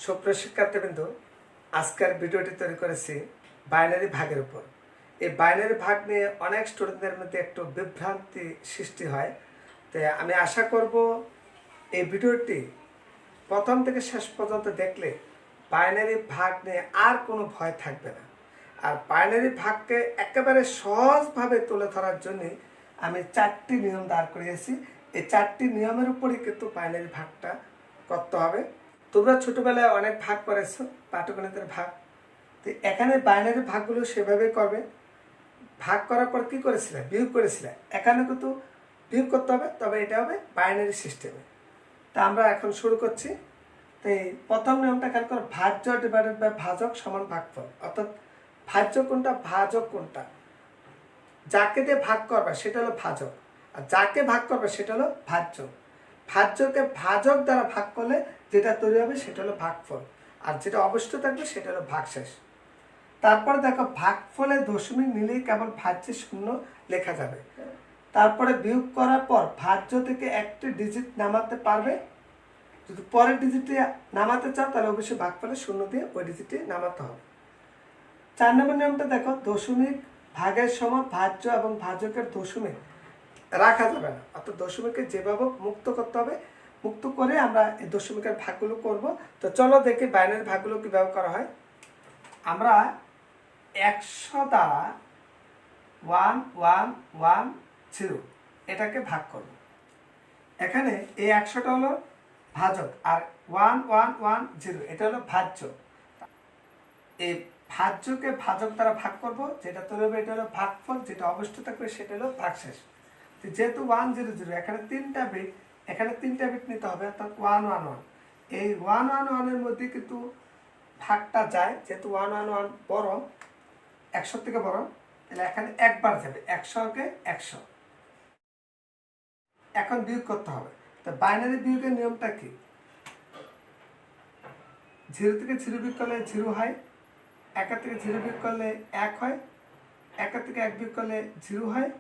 সুপ্রিয় শিক্ষার্থীবৃন্দ, আজকের ভিডিওটি তৈরি করেছি বাইনারি ভাগের উপর। এই বাইনারি ভাগ নিয়ে অনেক স্টুডেন্টদের মধ্যে একটু বিভ্রান্তি সৃষ্টি হয়। তাই আমি আশা করব এই ভিডিওটি প্রথম থেকে শেষ পর্যন্ত দেখলে বাইনারি ভাগ নিয়ে আর কোনো ভয় থাকবে না। আর বাইনারি ভাগকে একেবারে সহজভাবে তুলে ধরার জন্য আমি 4টি নিয়ম দাঁড় করিয়েছি। এই 4টি নিয়মের উপরই কিন্তু বাইনারি ভাগটা করতে হবে। তোমরা ছোটবেলায় অনেক ভাগ করেছো, পাটিগণিতের ভাগ। তো এখানে বাইনারি ভাগগুলো সেভাবে করবে। ভাগ করার পর কি করেছিলে? বিয়োগ করেছিলে। এখানে কিন্তু বিয়োগ করতে হবে, তবে এটা হবে বাইনারি সিস্টেমে। তা আমরা এখন শুরু করছি। তো এই প্রথম নিয়মটা খেয়াল করো, ভাজ্য ডিভাইডেড বাই ভাজক সমান ভাগফল। অর্থাৎ ভাজ্য কোনটা, ভাজক কোনটা। যাকে দিয়ে ভাগ করবে সেটা হলো ভাজক, আর যাকে ভাগ করবে সেটা হলো ভাজ্য। ভাজ্যকে ভাজক দ্বারা ভাগ করলে যেটা তৈরি হবে সেটা হলো ভাগফল, আর যেটা অবশিষ্ট থাকবে সেটা হলো ভাগশেষ। তারপরে দেখো, ভাগফলে দশমিক নিলেই কেবল ভাজ্যে শূন্য লেখা যাবে। তারপরে বিয়োগ করার পর ভাজ্য থেকে একটি ডিজিট নামাতে পারবে। যদি পরের ডিজিটটি নামাতে চাও তাহলে অবশ্যই ভাগফলে শূন্য দিয়ে ওই ডিজিটটি নামাতে হবে। 4 নম্বর নিয়মটা দেখো, দশমিক ভাগের সময় ভাজ্য এবং ভাজকের দশমিক রাখা যাবে না। অর্থাৎ দশমিককে যেভাবে মুক্ত করতে হবে, মুক্ত করে আমরা এই দশমিকের ভাগগুলো করব। তো চলো দেখি বাইনারি ভাগগুলো কীভাবে করা হয়। আমরা 100 দ্বারা 1110 এটাকে ভাগ করব। এখানে এই 100টা হলো ভাজক, আর 1110 এটা হলো ভাজ্য। এই ভাজ্যকে ভাজক দ্বারা ভাগ করব, যেটা তৈরি হবে এটা হলো ভাগফল, যেটা অবশিষ্ট থাকবে সেটা হলো ভাগশেষ। যেহেতু 100 এখানে 3টা বিট, এখানে 3টা বিট নিতে হবে, অর্থাৎ 111। এই 111 এর মধ্যে কিন্তু ভাগটা যায়, যেহেতু 111 বড়, 100 থেকে বড়, তাহলে এখানে একবার যাবে, 100কে 100। এখন বিয়োগ করতে হবে। তো বাইনারি বিয়োগের নিয়মটা কি? 0 থেকে 0 বিয়োগ করলে 0 হয়, 1 থেকে 0 বিয়োগ করলে 1 হয়, 1 থেকে 1 বিয়োগ করলে 0 হয়,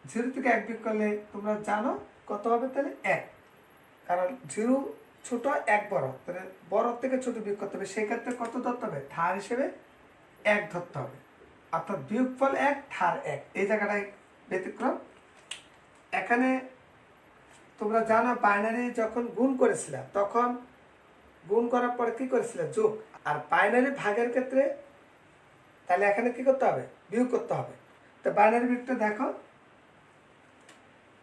0 থেকে 1 বিয়োগ করলে তোমরা জানো কত হবে, তাহলে 1। কারণ 0 ছোট, 1 বড়, তাহলে বড় থেকে ছোট বিয়োগ করতে হবে। সেক্ষেত্রে কত ধরতে হবে? ধার হিসেবে 1 ধরতে হবে। অর্থাৎ বিয়োগফল 1, ধার 1, এই জায়গাটায় ব্যতিক্রম। এখানে তোমরা জানো বাইনারি যখন গুণ করেছিলা তখন গুণ করার পরে কি করেছিলে? যোগ। আর বাইনারি ভাগের ক্ষেত্রে তাহলে এখানে কি করতে হবে? বিয়োগ করতে হবে। তো বাইনারি বিয়োগটা দেখো,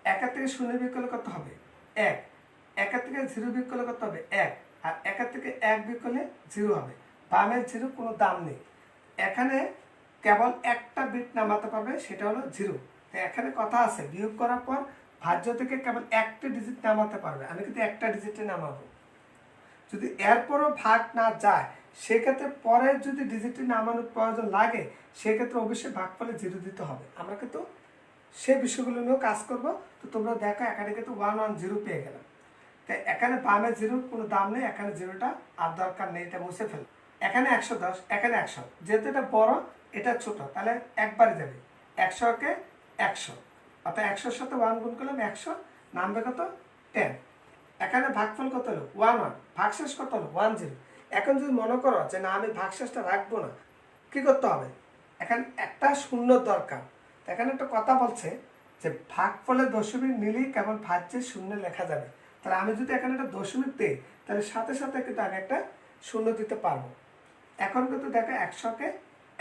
1 থেকে 0 বিয়োগ করলে কত হবে? 1। 1 থেকে 0 বিয়োগ করলে কত হবে? 1। আর 1 থেকে 1 বিয়োগ করলে 0 হবে। বামের 0 কোনো দাম নেই। এখানে কেবল একটা বিট নামাতে পারবে, সেটা হলো 0। তো এখানে কথা আছে, বিয়োগ করার পর ভাজ্য থেকে কেবল একটা ডিজিট নামাতে পারবে। আমি কিন্তু একটা ডিজিটে নামাবো। যদি এরপরও ভাগ না যায়, সেক্ষেত্রে পরের যদি ডিজিটটি নামানোর প্রয়োজন লাগে, সেক্ষেত্রে অবশ্যই ভাগফলে 0 দিতে হবে। আমরা কিন্তু সেই বিষয়গুলো নিয়েও কাজ করব। তো তোমরা দেখো, এখানে কিন্তু 110 পেয়ে গেলাম। তাই এখানে বামে 0 কোনো দাম নেই, এখানে 0টা আর দরকার নেই, এটা মুছে ফেল। এখানে 110, এখানে 100, যেহেতু এটা বড় এটা ছোট, তাহলে একবারে যাবে, 100কে 100। অর্থাৎ 100-র সাথে 1 গুণ করলাম 100, নামবে কত? 10। এখানে ভাগফল কত হলো? 11। ভাগশেষ কত হলো? 10। এখন যদি মনে করো যে না, আমি ভাগশেষটা রাখবো না, কি করতে হবে? এখানে একটা শূন্য দরকার। এখানে একটা কথা বলছে যে ভাগফলে দশমিক নিলেই কেবল ভাজ্যে শূন্য লেখা যাবে। তাহলে আমি যদি এখানে একটা দশমিক দিই, তাহলে সাথে সাথে কিন্তু আমি একটা শূন্য দিতে পারবো। এখন কিন্তু দেখো 100কে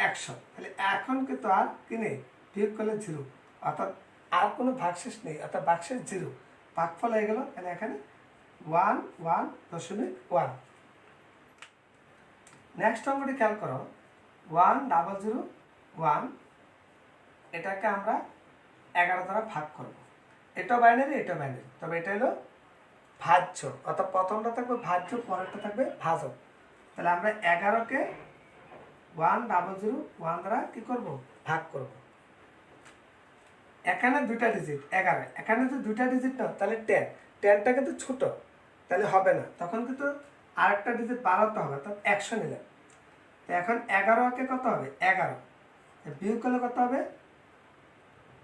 100, তাহলে এখন কিন্তু আর কি নেই? বিয়োগ করলে 0, অর্থাৎ আর কোনো ভাগশেষ নেই, অর্থাৎ ভাগশেষ 0। ভাগফল হয়ে গেল, তাহলে এখানে 11.1। নেক্সট অঙ্কটি খেয়াল করো, 1001, এটাকে আমরা 11 দ্বারা ভাগ করব। এটা বাইনারি, এটা বাইনারি, তবে এটা হলো ভাজ্য। অর্থাৎ প্রথমটা থাকবে ভাজ্য, পরেরটা থাকবে ভাজক। তাহলে আমরা 11কে 1001 দ্বারা কি করব? ভাগ করব। এখানে 2টা ডিজিট 11, এখানে যদি 2টা ডিজিট নাও তাহলে 10। 10টা কিন্তু ছোট, তাহলে হবে না, তখন কিন্তু আরেকটা ডিজিট বাড়াতে হবে, অর্থাৎ 100 নিলাম। তো এখন 11কে কত হবে? 11। বিয়োগ করলে কত হবে?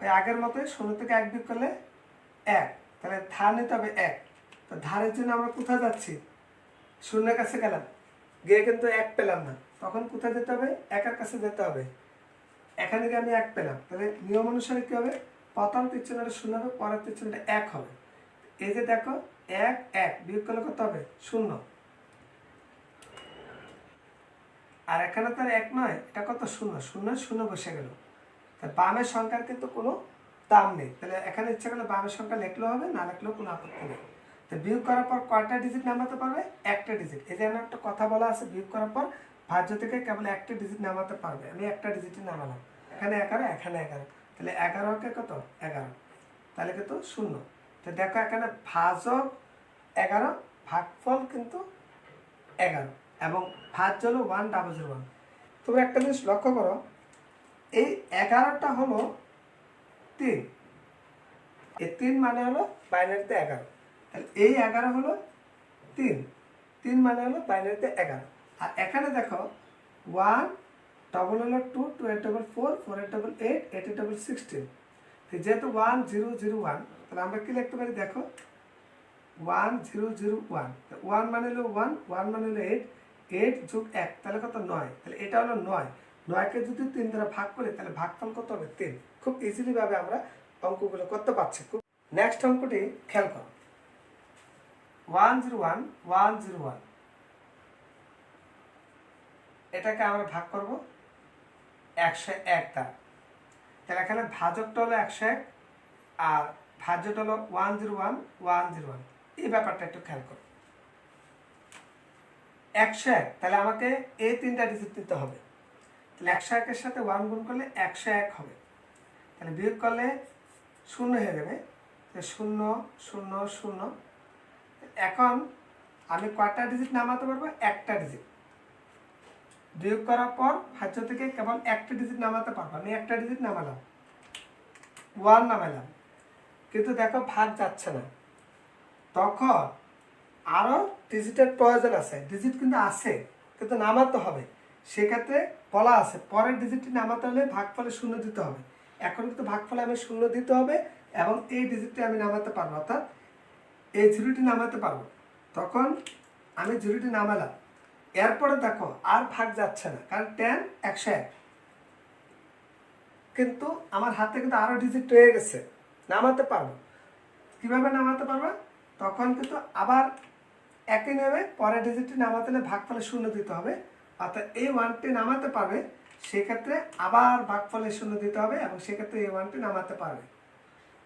ওই আগের মতোই, 0 থেকে 1 বিয়োগ করলে 1, তাহলে ধার নিতে হবে 1। তো ধারের জন্য আমরা কোথায় যাচ্ছি? শূন্যের কাছে গেলাম, গিয়ে কিন্তু 1 পেলাম না, তখন কোথায় যেতে হবে? 1 কাছে যেতে হবে। এখানে গিয়ে আমি 1 পেলাম, তাহলে নিয়ম অনুসারে কি হবে? প্রথম তীর চিহ্নটা 0 হবে, পরের তীর চিহ্নটা 1 হবে। এই যে দেখো 1 1 বিয়োগ করলে কত হবে? 0। আর এখানে তো আর 1 নয়, এটা কত? 0 0 0 বসে গেল। তাহলে বামের সংখ্যার কিন্তু কোনো দাম নেই। তাহলে এখানে ইচ্ছা করলে বামের সংখ্যা লিখলেও হবে, না লিখলেও কোনো আপত্তি নেই। তো বিয়োগ করার পর কয়টা ডিজিট নামাতে পারবে? একটা ডিজিট। এই যে একটা কথা বলা আছে, বিয়োগ করার পর ভাজ্য থেকে কেবল একটা ডিজিট নামাতে পারবে। আমি একটা ডিজিটই নামালাম, এখানে 11, এখানে 11, তাহলে 11 কে কত? 11, তাহলে কিন্তু 0। তো দেখো এখানে ভাজক 11, ভাগফল কিন্তু 11, এবং ভাজ্য হলো 1001। তোমরা একটা জিনিস লক্ষ্য করো, এই 11টা হলো 3, এই 3 মানে হলো বাইনারিতে 11, তাহলে এই 11 হলো 3, 3 মানে হলো বাইনারিতে 11। আর এখানে দেখো 1 ডবল হলো 2, 2 8 ডবল 4, 4 8 ডবল 8, 8 8 ডবল 16। যেহেতু 1 0 0 1, তাহলে আমরা কি লিখতে পারি? দেখো 1 0 0 1, 1 মানে হলো 1, 1 মানে হলো 8, 8 যোগ 1 তাহলে কত? 9। তাহলে এটা হলো 9, 9কে যদি 3 দ্বারা ভাগ করি তাহলে ভাগফল কত হবে? 3। খুব ইজিলি ভাবে আমরা অঙ্কগুলো করতে পারছি। খুব নেক্সট অঙ্কটি খেয়াল করো, 101 101, এটাকে আমরা ভাগ করব 101 দ্বারা। তাহলে এখানে ভাজকটা হলো 101 আর ভাজ্যটা হলো 101 101। এই ব্যাপারটা একটু খেয়াল করো। 101, তাহলে আমাকে এই 3টা ডিজিট নিতে হবে। তাহলে 101-এর সাথে 1 গুণ করলে 101 হবে, তাহলে বিয়োগ করলে 0 হয়ে যাবে, 0 0 0। এখন আমি কয়টা ডিজিট নামাতে পারবো? একটা ডিজিট। বিয়োগ করার পর ভাজ্য থেকে কেবল একটা ডিজিট নামাতে পারবো। আমি একটা ডিজিট নামালাম, 1 নামালাম, কিন্তু দেখো ভাগ যাচ্ছে না। তখন আরও ডিজিটের প্রয়োজন আছে, ডিজিট কিন্তু আছে কিন্তু নামাতে হবে। সেক্ষেত্রে বলা আছে পরের ডিজিটটি নামাতে হলে ভাগফলে 0 দিতে হবে। এখন কিন্তু ভাগফলে আমি 0 দিতে হবে এবং এই ডিজিটটি আমি নামাতে পারবো, অর্থাৎ এই 0টি নামাতে পারবো। তখন আমি 0টি নামালাম, এরপরে দেখো আর ভাগ যাচ্ছে না, কারণ 10 101, কিন্তু আমার হাতে কিন্তু আরও ডিজিট রয়ে গেছে, নামাতে পারবো। কিভাবে নামাতে পারবো? তখন কিন্তু আবার একই নেবে, পরের ডিজিটটি নামাতে হলে ভাগফলে 0 দিতে হবে, অর্থাৎ এই 1টি নামাতে পারবে, সেক্ষেত্রে আবার ভাগফলে 0 দিতে হবে এবং সেক্ষেত্রে এই 1টি নামাতে পারবে।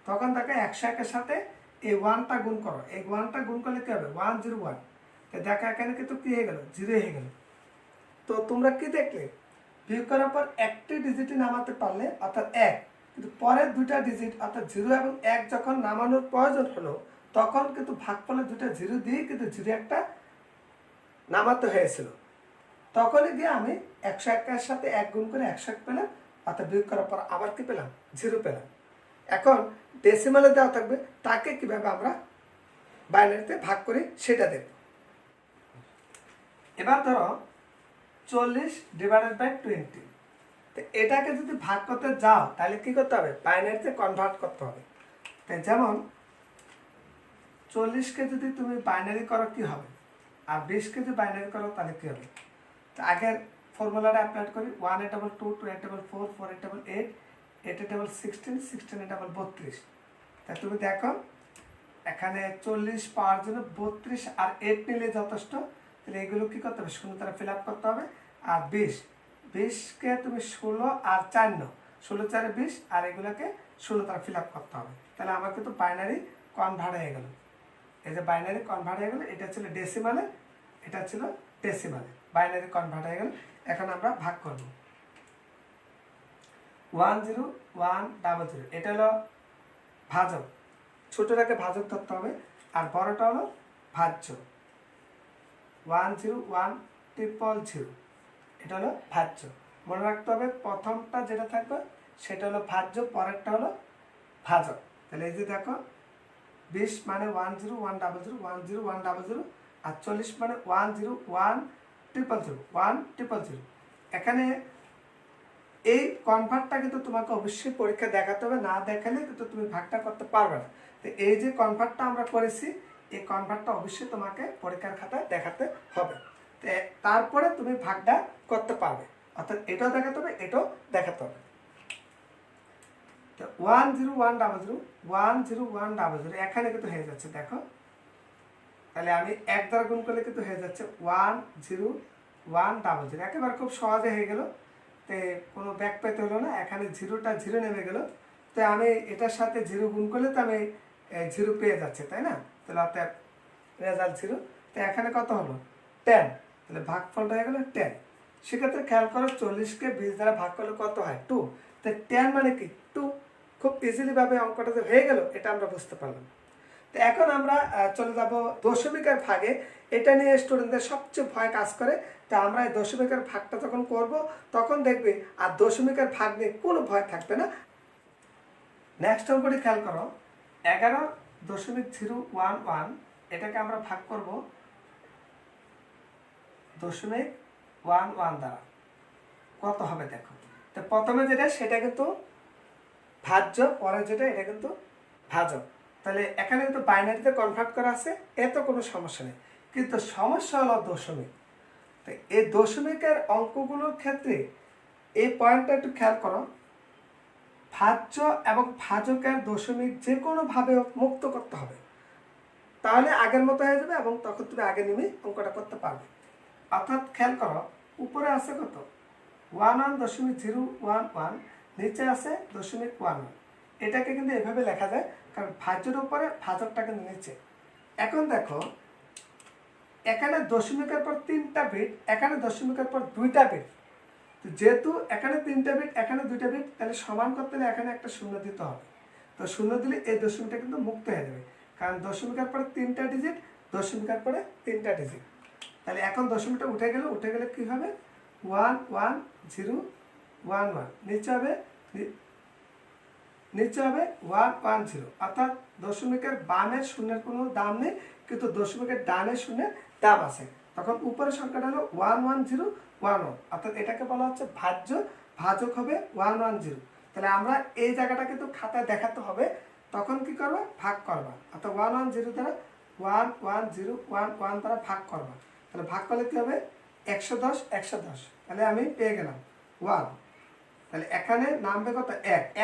তখন তাকে 101-এর সাথে এই 1টা গুণ করো, এই 1টা গুণ করলে কি হবে? 101। তো দেখো এখানে কিন্তু কি হয়ে গেল? 0 হয়ে গেল। তো তোমরা কি দেখলে? বিয়োগ করার পর একটি ডিজিটই নামাতে পারলে, অর্থাৎ 1, কিন্তু পরের দুটা ডিজিট অর্থাৎ 0 এবং 1 যখন নামানোর প্রয়োজন হলো, তখন কিন্তু ভাগফলের দুটা 0 দিয়ে কিন্তু 0 একটা নামাতে হয়েছিল। তখনই গিয়ে আমি 101-এর সাথে 1 গুণ করে 101 পেলাম, অর্থাৎ বিয়োগ করার পর আবার কি পেলাম? 0 পেলাম। এখন ডেসিমালে দেওয়া থাকবে, তাকে কিভাবে আমরা বাইনারিতে ভাগ করি সেটা দেখব। এবার ধরো 40/20, তো এটাকে যদি ভাগ করতে যাও তাহলে কি করতে হবে? বাইনারিতে কনভার্ট করতে হবে। তাই যেমন 40-কে যদি তুমি বাইনারি করো কি হবে, আর 20-কে যদি বাইনারি করো তাহলে কি হবে? তো আগের ফর্মুলাটা অ্যাপ্লাই করি, 1 8 2 2 2 8 4 4 8 8 8 8 16 16 8 32। তাই তুমি দেখো এখানে 40 পাওয়ার জন্য 32 আর 8 নিলে যথেষ্ট। তাহলে এগুলো কি করতে হবে? 0 দ্বারা ফিল আপ করতে হবে। আর 20-কে তুমি 16 আর 4 নাও, 16 4 20, আর এগুলোকে 0 দ্বারা ফিল আপ করতে হবে। তাহলে আমার কিন্তু বাইনারি কনভার্ট হয়ে গেল। এই যে বাইনারি কনভার্ট হয়ে গেল, এটা ছিল ডেসিমালে, এটা ছিল ডেসিমালে, বাইনারি কনভার্ট হয়ে গেল। এখন আমরা ভাগ করব 10100, এটা হলো ভাজক, ছোটটাকে ভাজক ধরতে হবে, আর বড়টা হলো ভাজ্য। 10100, এটা হলো ভাজ্য। মনে রাখতে হবে প্রথমটা যেটা থাকবে সেটা হলো ভাজ্য, পরেরটা হলো ভাজক। তাহলে এই যে দেখো 20 মানে 10100 10100, আর 40 মানে 10100 এখানে এই কনভার্টটা কিন্তু তোমাকে অবশ্যই পরীক্ষা দেখাতে হবে, না দেখালে কিন্তু তুমি ভাগটা করতে পারবে না। তো এই যে কনভার্টটা আমরা করেছি, এই কনভার্টটা অবশ্যই তোমাকে পরীক্ষার খাতায় দেখাতে হবে। তারপরে তুমি ভাগটা করতে পারবে, অর্থাৎ এটাও দেখাতে হবে, এটাও দেখাতে হবে। 10100 এখানে কিন্তু হয়ে যাচ্ছে, দেখো তাহলে আমি 1 দ্বারা গুণ করলে কিন্তু হয়ে যাচ্ছে 10100, একেবারে খুব সহজে হয়ে গেল। তো কোনো ব্যাক পেতে হলো না, এখানে জিরোটা জিরো নেমে গেল। তো আমি এটার সাথে জিরো গুণ করলে তো আমি জিরো পেয়ে যাচ্ছে, তাই না? তাহলে অর্থাৎ রেজাল্ট জিরো। তো এখানে কত হলো 10, তাহলে ভাগফলটা হয়ে গেল 10। সেক্ষেত্রে খেয়াল করো 40কে 20 দ্বারা ভাগ করলে কত হয় 2, তো 10 মানে কি 2। খুব ইজিলি ভাবে অঙ্কটা যে হয়ে গেল এটা আমরা বুঝতে পারলাম। তো এখন আমরা চলে যাব দশমিকের ভাগে। এটা নিয়ে স্টুডেন্টদের সবচেয়ে ভয় কাজ করে। তা আমরা এই দশমিকের ভাগটা যখন করব তখন দেখবে আর দশমিকের ভাগ নিয়ে কোনো ভয় থাকবে না। নেক্সট অঙ্কটি খেয়াল করো 11.011, এটাকে আমরা ভাগ করব 0.11 দ্বারা। কত হবে দেখো, তো প্রথমে যেটা সেটা কিন্তু ভাজ্য, পরে যেটা এটা কিন্তু ভাজক। তাহলে এখানে কিন্তু বাইনারিতে কনভার্ট করা আছে, এত কোনো সমস্যা নেই। কিন্তু সমস্যা হলো দশমিক। তো এই দশমিকের অঙ্কগুলোর ক্ষেত্রে এই পয়েন্টটা একটু খেয়াল করো, ভাজ্য এবং ভাজকের দশমিক যে কোনোভাবে মুক্ত করতে হবে, তাহলে আগের মতো হয়ে যাবে এবং তখন তুমি আগে নেমে অঙ্কটা করতে পারবে। অর্থাৎ খেয়াল করো উপরে আছে কত 11.011, নিচে আছে 0.11। এটাকে কিন্তু এভাবে লেখা যায়, কারণ ভাজ্যের উপরে ভাজকটা কিন্তু নিচে। এখন দেখো এখানে দশমিকের পর 3টা বিট, এখানে দশমিকের পর 2টা বিট। তো যেহেতু এখানে 3টা বিট, এখানে 2টা বিট, তাহলে সমান করতে হলে এখানে একটা শূন্য দিতে হবে। তো শূন্য দিলে এই দশমিকটা কিন্তু মুক্ত হয়ে যাবে, কারণ দশমিকের পরে 3টা ডিজিট, দশমিকের পরে 3টা ডিজিট। তাহলে এখন দশমিকটা উঠে গেলে কি হবে 11011, নিচে হবে 110। অর্থাৎ দশমিকের বামের শূন্যের কোনো দাম নেই, কিন্তু দশমিকের ডানের শূন্যের দাম আছে। তখন উপরের সংখ্যাটা হলো 11011, অর্থাৎ এটাকে বলা হচ্ছে ভাজ্য, ভাজক হবে 110। তাহলে আমরা এই জায়গাটা কিন্তু খাতায় দেখাতে হবে, তখন কি করবা ভাগ করবা, অর্থাৎ 110 দ্বারা 11011 দ্বারা ভাগ করবা। তাহলে ভাগ করলে কি হবে 110। তাহলে আমি পেয়ে গেলাম 1। তাহলে এখানে নামবে কত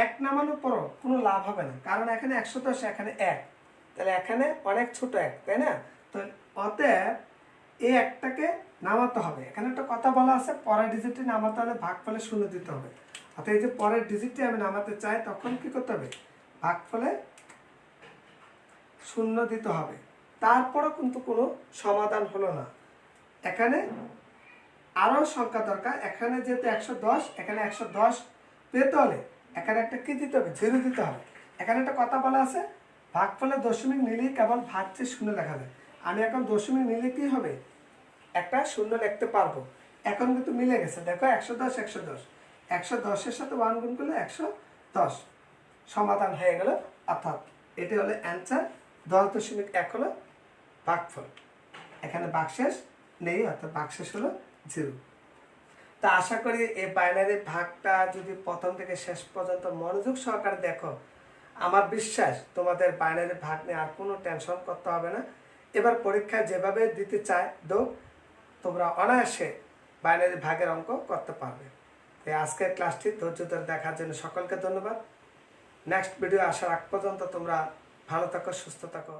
1 নামানোর পরও কোনো লাভ হবে না, কারণ এখানে 110, এখানে 1, তাহলে এখানে অনেক ছোট 1, তাই না? তো অতএব এই একটাকে নামাতে হবে। এখানে একটা কথা বলা আছে, পরের ডিজিটটি নামাতে হলে ভাগফলে শূন্য দিতে হবে। অর্থাৎ এই যে পরের ডিজিটটি আমি নামাতে চাই, তখন কি করতে হবে ভাগফলে শূন্য দিতে হবে। তারপরও কিন্তু কোনো সমাধান হলো না, এখানে আরও সংখ্যা দরকার। এখানে যেহেতু 110, এখানে 110 পেতে হলে এখানে একটা কি দিতে হবে 0 দিতে হবে। এখানে একটা কথা বলা আছে, ভাগফলে দশমিক নিলেই কেবল ভাজ্যে শূন্য লেখা যায়। আমি এখন দশমিক নিলে কি হবে একটা শূন্য লিখতে পারবো। এখন কিন্তু মিলে গেছে, দেখো 110 সাথে 1 গুণ করলে 110, সমাধান হয়ে গেল। অর্থাৎ এটি হলো অ্যান্সার, 10.1 হলো ভাগফল। এখানে ভাগশেষ নেই, অর্থাৎ ভাগশেষ হলো 0। তা আশা করি এই বাইনারি ভাগটা যদি প্রথম থেকে শেষ পর্যন্ত মনোযোগ সহকারে দেখো, আমার বিশ্বাস তোমাদের বাইনারি ভাগ নিয়ে আর কোনো টেনশন করতে হবে না। এবার পরীক্ষায় যেভাবে দিতে চায় তোমরা অনায়াসে বাইনারি ভাগের অঙ্ক করতে পারবে। তাই আজকের ক্লাসটি ধৈর্য ধরে দেখার জন্য সকলকে ধন্যবাদ। নেক্সট ভিডিও আসার আগ পর্যন্ত তোমরা ভালো থাকো, সুস্থ থাকো।